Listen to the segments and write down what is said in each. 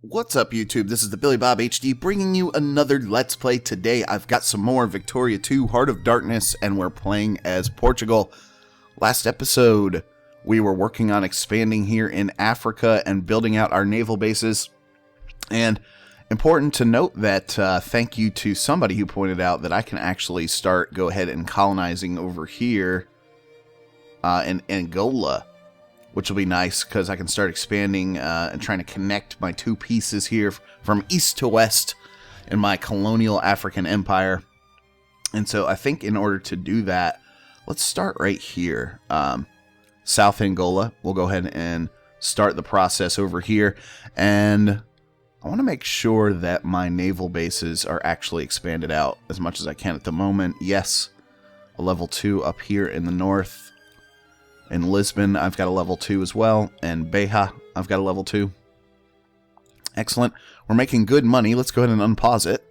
What's up, YouTube? This is TheBillyBobHD bringing you another Let's Play. Today I've got some more Victoria 2 Heart of Darkness, and we're playing as Portugal. Last episode, we were working on expanding here in Africa and building out our naval bases. And important to note that thank you to somebody who pointed out that I can actually go ahead and colonizing over here in Angola, which will be nice because I can start expanding and trying to connect my two pieces here from east to west in my colonial African empire. And so I think in order to do that, let's start right here. South Angola. We'll go ahead and start the process over here. And I want to make sure that my naval bases are actually expanded out as much as I can at the moment. Yes, a level 2 up here in the north. In Lisbon, I've got a level 2 as well. And Beja, I've got a level 2. Excellent. We're making good money. Let's go ahead and unpause it.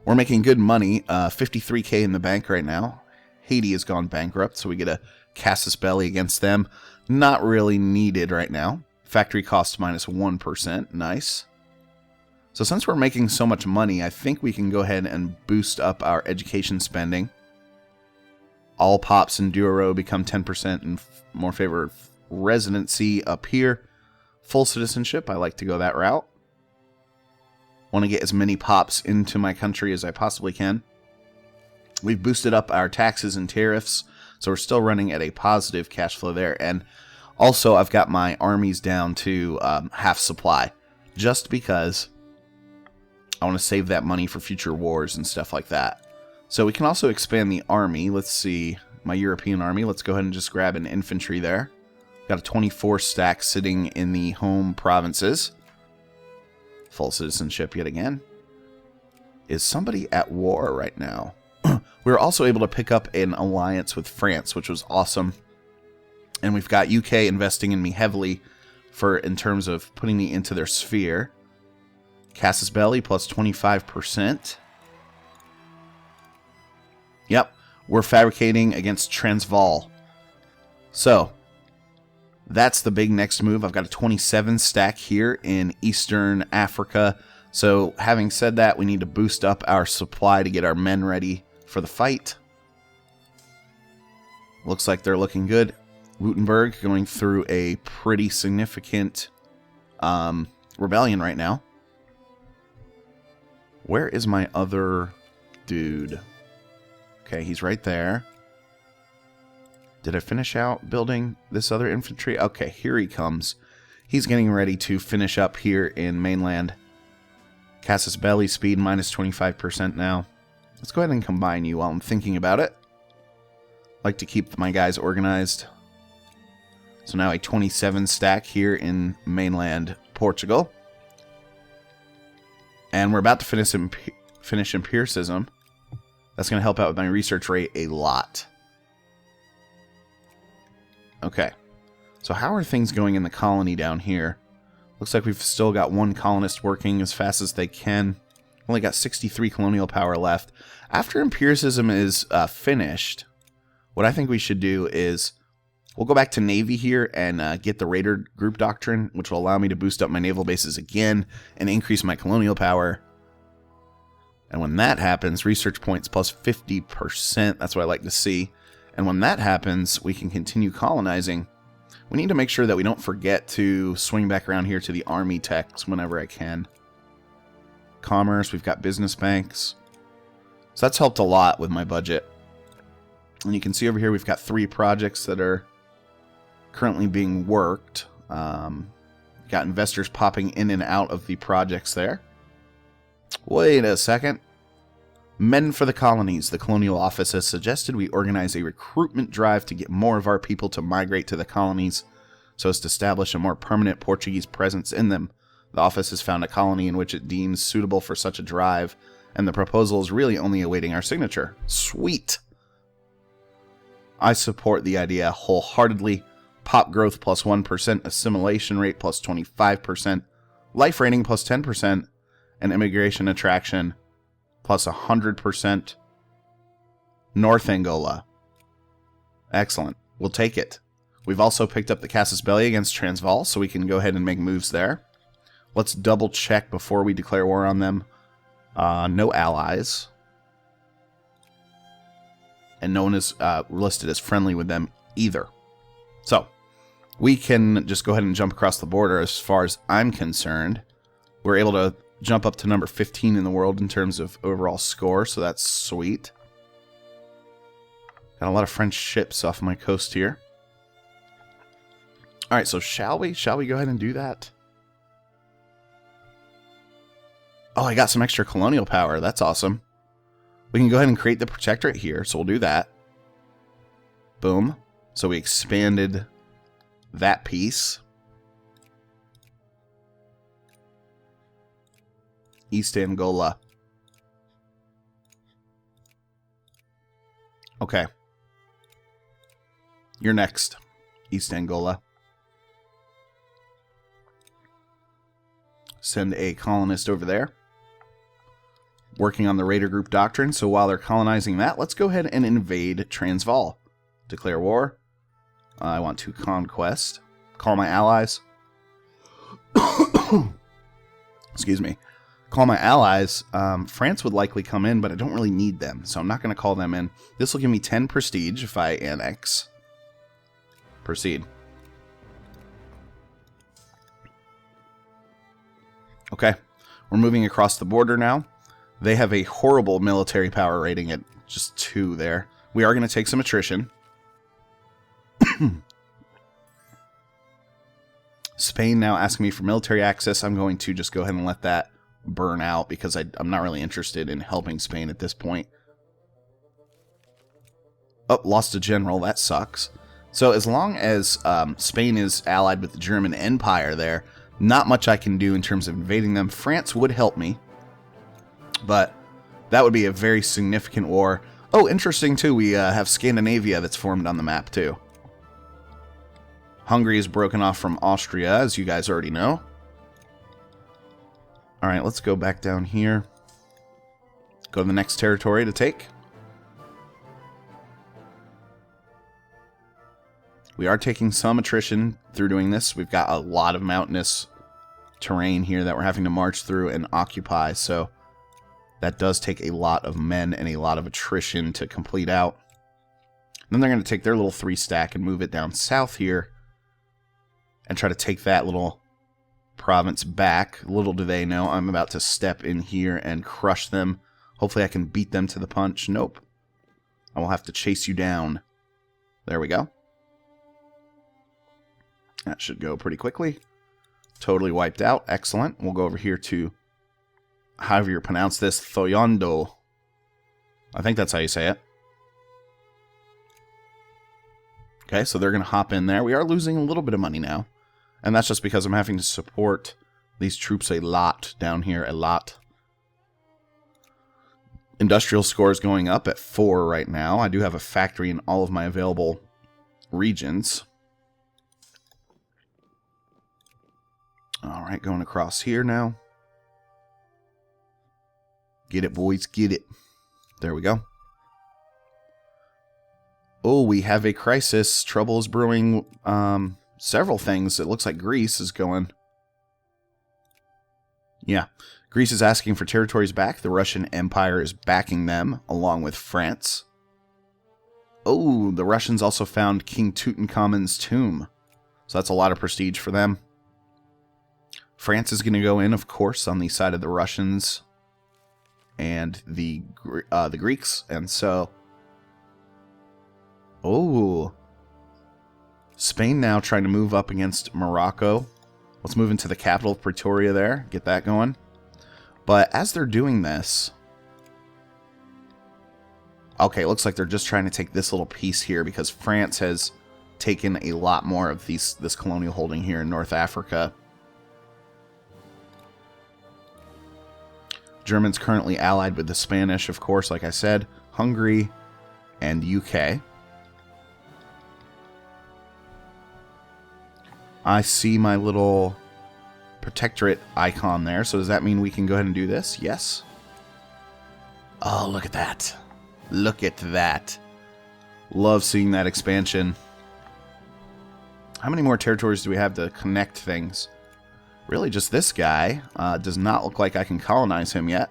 We're making good money. 53k in the bank right now. Haiti has gone bankrupt, so we get a casus belli against them. Not really needed right now. Factory cost minus 1%. Nice. So since we're making so much money, I think we can go ahead and boost up our education spending. All pops in Douro become 10% in more favor of residency up here. Full citizenship, I like to go that route. Want to get as many pops into my country as I possibly can. We've boosted up our taxes and tariffs, so we're still running at a positive cash flow there. And also, I've got my armies down to half supply, just because I want to save that money for future wars and stuff like that. So we can also expand the army. Let's see, my European army. Let's go ahead and just grab an infantry there. Got a 24 stack sitting in the home provinces. Full citizenship yet again. Is somebody at war right now? We were also able to pick up an alliance with France, which was awesome. And we've got UK investing in me heavily in terms of putting me into their sphere. Casus belli plus 25%. Yep, we're fabricating against Transvaal. So, that's the big next move. I've got a 27 stack here in Eastern Africa. So, having said that, we need to boost up our supply to get our men ready for the fight. Looks like they're looking good. Württemberg going through a pretty significant rebellion right now. Where is my other dude? Okay, he's right there. Did I finish out building this other infantry? Okay, here he comes. He's getting ready to finish up here in mainland. Casus belli speed minus 25% now. Let's go ahead and combine you while I'm thinking about it. Like to keep my guys organized. So now a 27 stack here in mainland Portugal. And we're about to finish empiricism. That's going to help out with my research rate a lot. Okay. So how are things going in the colony down here? Looks like we've still got one colonist working as fast as they can. Only got 63 colonial power left. After empiricism is finished, what I think we should do is we'll go back to Navy here and get the Raider Group Doctrine, which will allow me to boost up my naval bases again and increase my colonial power. And when that happens, research points plus 50%. That's what I like to see. And when that happens, we can continue colonizing. We need to make sure that we don't forget to swing back around here to the army techs whenever I can. Commerce, we've got business banks. So that's helped a lot with my budget. And you can see over here we've got 3 projects that are currently being worked. Got investors popping in and out of the projects there. Wait a second. Men for the colonies. The Colonial Office has suggested we organize a recruitment drive to get more of our people to migrate to the colonies so as to establish a more permanent Portuguese presence in them. The office has found a colony in which it deems suitable for such a drive, and the proposal is really only awaiting our signature. Sweet. I support the idea wholeheartedly. Pop growth plus 1%, assimilation rate plus 25%, life rating plus 10%, and immigration attraction plus 100%. North Angola. Excellent. We'll take it. We've also picked up the casus belli against Transvaal, so we can go ahead and make moves there. Let's double check before we declare war on them. No allies. And no one is listed as friendly with them either. So, we can just go ahead and jump across the border. As far as I'm concerned, we're able to jump up to number 15 in the world in terms of overall score, so that's sweet. Got a lot of French ships off my coast here. Alright, so shall we? Shall we go ahead and do that? Oh, I got some extra colonial power. That's awesome. We can go ahead and create the protectorate here, so we'll do that. Boom. So we expanded that piece. East Angola. Okay. You're next, East Angola. Send a colonist over there. Working on the Raider Group Doctrine, so while they're colonizing that, let's go ahead and invade Transvaal. Declare war. I want to conquest. Call my allies. Excuse me. Call my allies. France would likely come in, but I don't really need them, so I'm not going to call them in. This will give me 10 prestige if I annex. Proceed. Okay. We're moving across the border now. They have a horrible military power rating at just 2 there. We are going to take some attrition. Spain now asking me for military access. I'm going to just go ahead and let that burn out because I'm not really interested in helping Spain at this point. Oh, lost a general. That sucks. So as long as Spain is allied with the German Empire there, not much I can do in terms of invading them. France would help me, but that would be a very significant war. Oh, interesting too, we have Scandinavia that's formed on the map too. Hungary is broken off from Austria, as you guys already know. Alright, let's go back down here. Go to the next territory to take. We are taking some attrition through doing this. We've got a lot of mountainous terrain here that we're having to march through and occupy, so that does take a lot of men and a lot of attrition to complete out. Then they're going to take their little 3 stack and move it down south here and try to take that little province back. Little do they know I'm about to step in here and crush them. Hopefully I can beat them to the punch. Nope. I will have to chase you down. There we go. That should go pretty quickly. Totally wiped out. Excellent. We'll go over here to, however you pronounce this, Thoyondo. I think that's how you say it. Okay, so they're going to hop in there. We are losing a little bit of money now. And that's just because I'm having to support these troops a lot down here. A lot. Industrial score is going up at 4 right now. I do have a factory in all of my available regions. Alright, going across here now. Get it, boys, get it. There we go. Oh, we have a crisis. Trouble is brewing. Several things. It looks like Greece is going. Yeah. Greece is asking for territories back. The Russian Empire is backing them, along with France. Oh, the Russians also found King Tutankhamun's tomb. So that's a lot of prestige for them. France is going to go in, of course, on the side of the Russians and the Greeks. And so... Oh... Spain now trying to move up against Morocco. Let's move into the capital of Pretoria there. Get that going. But as they're doing this... Okay, looks like they're just trying to take this little piece here because France has taken a lot more of this colonial holding here in North Africa. Germans currently allied with the Spanish, of course, like I said. Hungary and UK. I see my little protectorate icon there. So does that mean we can go ahead and do this? Yes. Oh, look at that. Look at that. Love seeing that expansion. How many more territories do we have to connect things? Really just this guy. Does not look like I can colonize him yet.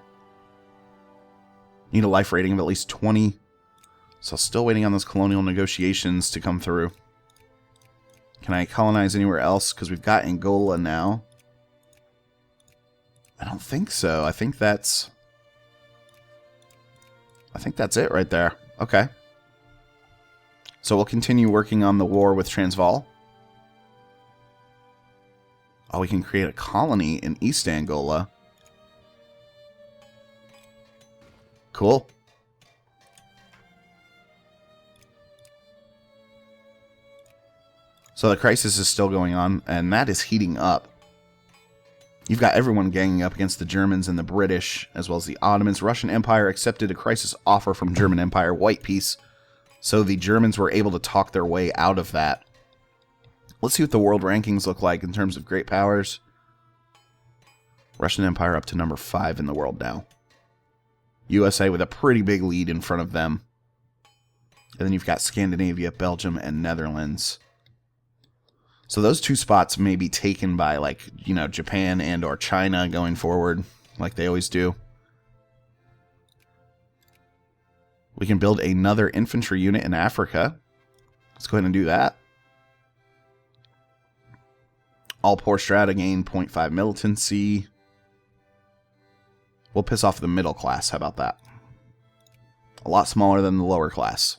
Need a life rating of at least 20. So still waiting on those colonial negotiations to come through. Can I colonize anywhere else? Because we've got Angola now. I don't think so. I think that's it right there. Okay. So we'll continue working on the war with Transvaal. Oh, we can create a colony in East Angola. Cool. So the crisis is still going on, and that is heating up. You've got everyone ganging up against the Germans and the British, as well as the Ottomans. Russian Empire accepted a crisis offer from German Empire, white peace. So the Germans were able to talk their way out of that. Let's see what the world rankings look like in terms of great powers. Russian Empire up to number 5 in the world now. USA with a pretty big lead in front of them. And then you've got Scandinavia, Belgium, and Netherlands. So those two spots may be taken by, like, you know, Japan and or China going forward, like they always do. We can build another infantry unit in Africa. Let's go ahead and do that. All poor strata gain 0.5 militancy. We'll piss off the middle class. How about that? A lot smaller than the lower class.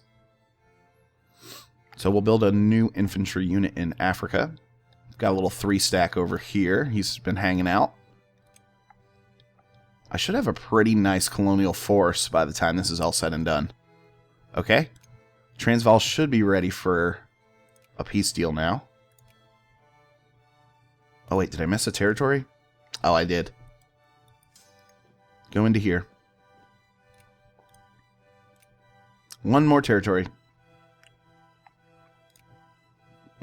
So we'll build a new infantry unit in Africa. Got a little 3-stack over here. He's been hanging out. I should have a pretty nice colonial force by the time this is all said and done. Okay. Transvaal should be ready for a peace deal now. Oh wait, did I miss a territory? Oh, I did. Go into here. One more territory.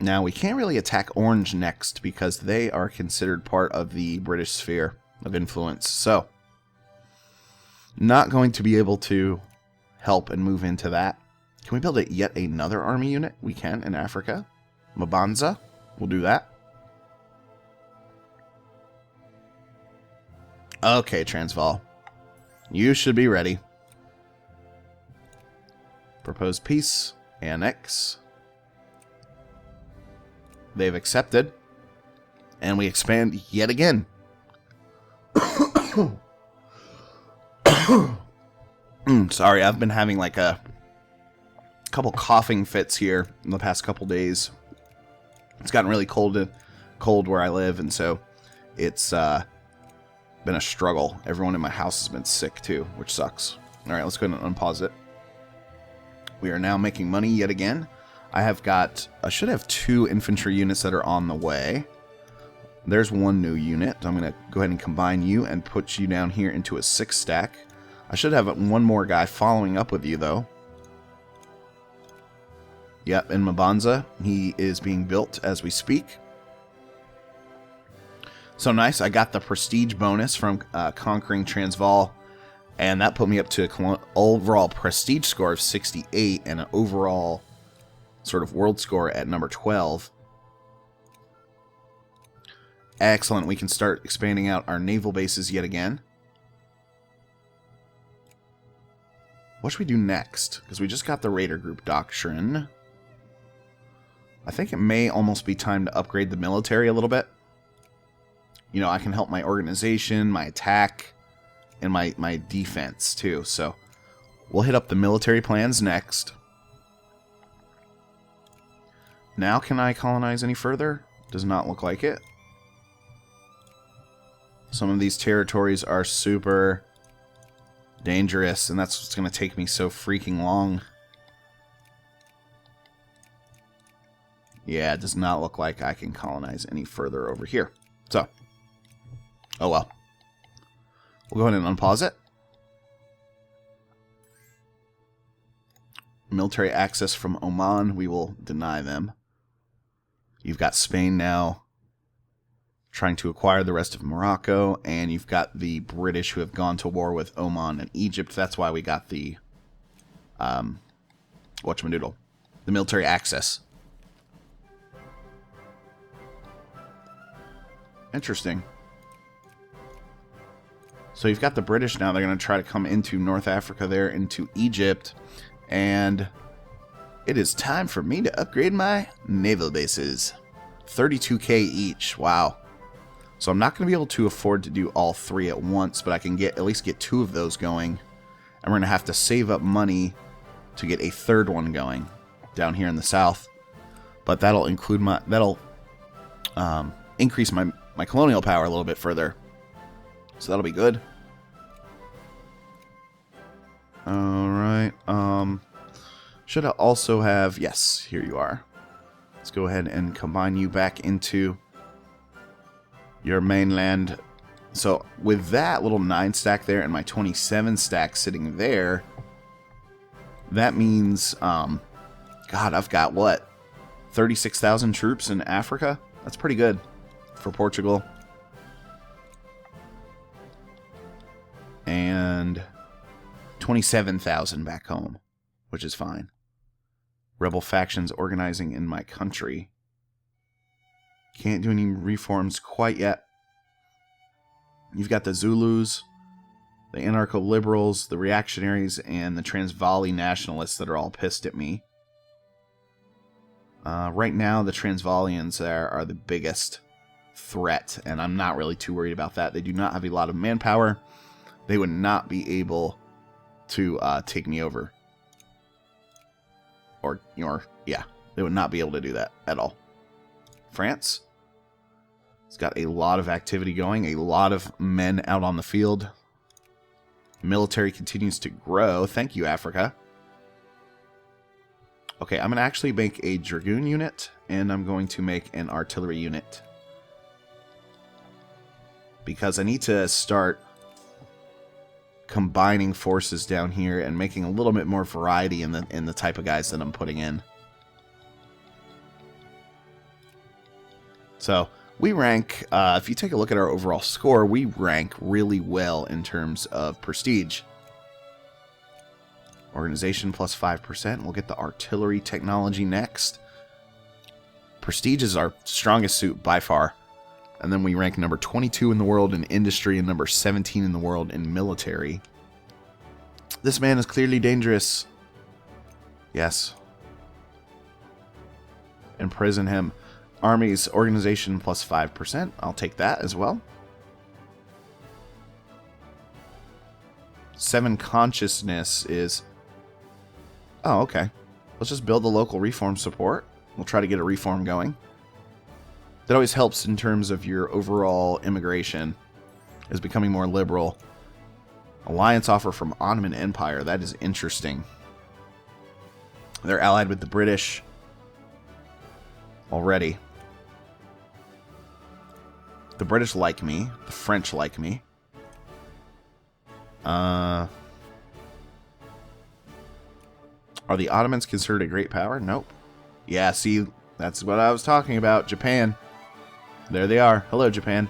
Now, we can't really attack Orange next because they are considered part of the British sphere of influence. So, not going to be able to help and move into that. Can we build yet another army unit? We can in Africa. Mabanza. We'll do that. Okay, Transvaal. You should be ready. Propose peace. Annex. They've accepted. And we expand yet again. Sorry, I've been having like a couple coughing fits here in the past couple days. It's gotten really cold where I live, and so it's been a struggle. Everyone in my house has been sick too, which sucks. Alright, let's go ahead and unpause it. We are now making money yet again. I should have 2 infantry units that are on the way. There's one new unit. I'm going to go ahead and combine you and put you down here into a 6-stack. I should have one more guy following up with you, though. Yep, in Mabanza. He is being built as we speak. So nice. I got the prestige bonus from conquering Transvaal. And that put me up to an overall prestige score of 68 and an overall sort of world score at number 12. Excellent. We can start expanding out our naval bases yet again. What should we do next? Because we just got the Raider Group Doctrine. I think it may almost be time to upgrade the military a little bit. You know, I can help my organization, my attack, and my defense too. So we'll hit up the military plans next. Now can I colonize any further? Does not look like it. Some of these territories are super dangerous, and that's what's going to take me so freaking long. Yeah, it does not look like I can colonize any further over here. So, oh well. We'll go ahead and unpause it. Military access from Oman, we will deny them. You've got Spain now trying to acquire the rest of Morocco, and you've got the British who have gone to war with Oman and Egypt. That's why we got the whatchamadoodle, the military access. Interesting. So you've got the British now. They're going to try to come into North Africa there, into Egypt. And it is time for me to upgrade my naval bases. 32k each. Wow. So I'm not going to be able to afford to do all 3 at once, but I can at least get 2 of those going. And we're going to have to save up money to get a 3rd one going down here in the south. But that'll include increase my colonial power a little bit further. So that'll be good. Alright. Should I also have... Yes, here you are. Let's go ahead and combine you back into your mainland. So with that little 9 stack there and my 27 stack sitting there, that means, God, I've got what? 36,000 troops in Africa? That's pretty good for Portugal. And 27,000 back home, which is fine. Rebel factions organizing in my country. Can't do any reforms quite yet. You've got the Zulus, the anarcho-liberals, the reactionaries, and the Transvaali nationalists that are all pissed at me. Right now, the Transvaalians there are the biggest threat, and I'm not really too worried about that. They do not have a lot of manpower. They would not be able to take me over. Or, yeah, they would not be able to do that at all. France. It's got a lot of activity going, a lot of men out on the field. Military continues to grow. Thank you, Africa. Okay, I'm going to actually make a Dragoon unit, and I'm going to make an artillery unit. Because I need to start combining forces down here and making a little bit more variety in the type of guys that I'm putting in. So, we rank, if you take a look at our overall score, we rank really well in terms of prestige. Organization plus 5%. We'll get the artillery technology next. Prestige is our strongest suit by far. And then we rank number 22 in the world in industry and number 17 in the world in military. This man is clearly dangerous. Yes. Imprison him. Armies, organization plus 5%. I'll take that as well. 7 consciousness is... Oh, okay. Let's just build the local reform support. We'll try to get a reform going. That always helps in terms of your overall immigration, is becoming more liberal. Alliance offer from Ottoman Empire. That is interesting. They're allied with the British already. The British like me. The French like me. Are the Ottomans considered a great power? Nope. Yeah, see, that's what I was talking about. Japan. There they are. Hello, Japan.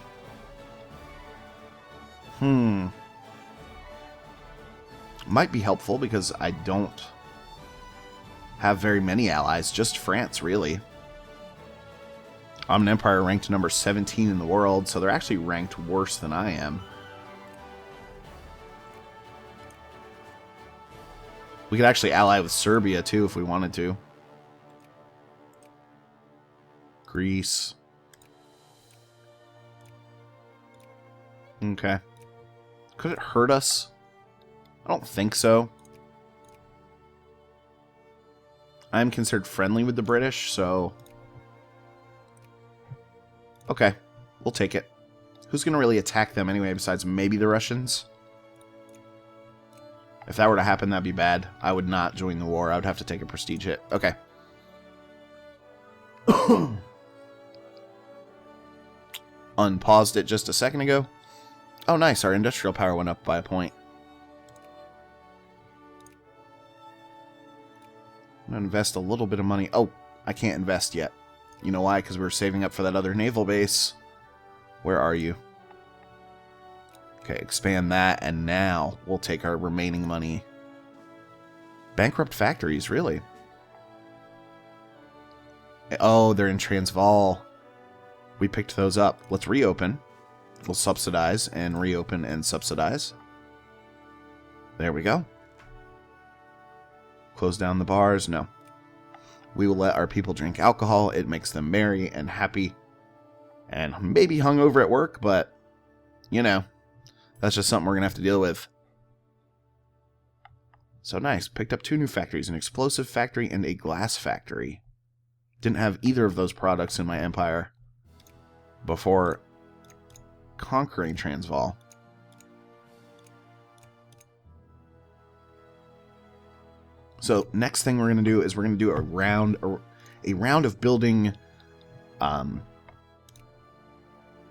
Might be helpful because I don't have very many allies. Just France, really. Ottoman Empire ranked number 17 in the world, so they're actually ranked worse than I am. We could actually ally with Serbia, too, if we wanted to. Greece. Okay. Could it hurt us? I don't think so. I'm considered friendly with the British, so... Okay. We'll take it. Who's going to really attack them anyway, besides maybe the Russians? If that were to happen, that'd be bad. I would not join the war. I would have to take a prestige hit. Okay. Unpaused it just a second ago. Oh, nice. Our industrial power went up by a point. I'm going to invest a little bit of money. Oh, I can't invest yet. You know why? Because we were saving up for that other naval base. Where are you? Okay, expand that, and now we'll take our remaining money. Bankrupt factories, really? Oh, they're in Transvaal. We picked those up. Let's reopen. We'll subsidize and reopen and subsidize. There we go. Close down the bars. No. We will let our people drink alcohol. It makes them merry and happy. And maybe hungover at work, but, you know, that's just something we're going to have to deal with. So nice. Picked up 2 new factories. An explosive factory and a glass factory. Didn't have either of those products in my empire before conquering Transvaal. So next thing we're going to do is we're going to do a round of building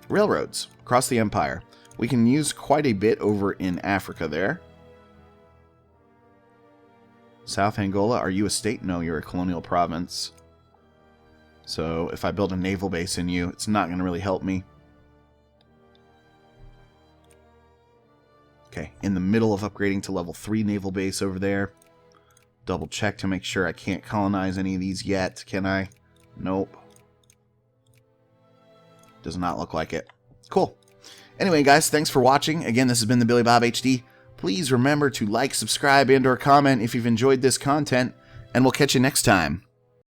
railroads across the empire. We can use quite a bit over in Africa there. South Angola, are you a state? No, you're a colonial province. So if I build a naval base in you, it's not going to really help me. Okay, in the middle of upgrading to level 3 naval base over there. Double check to make sure I can't colonize any of these yet, can I? Nope. Does not look like it. Cool. Anyway, guys, thanks for watching. Again, this has been the Billy Bob HD. Please remember to like, subscribe, and/or comment if you've enjoyed this content, and we'll catch you next time.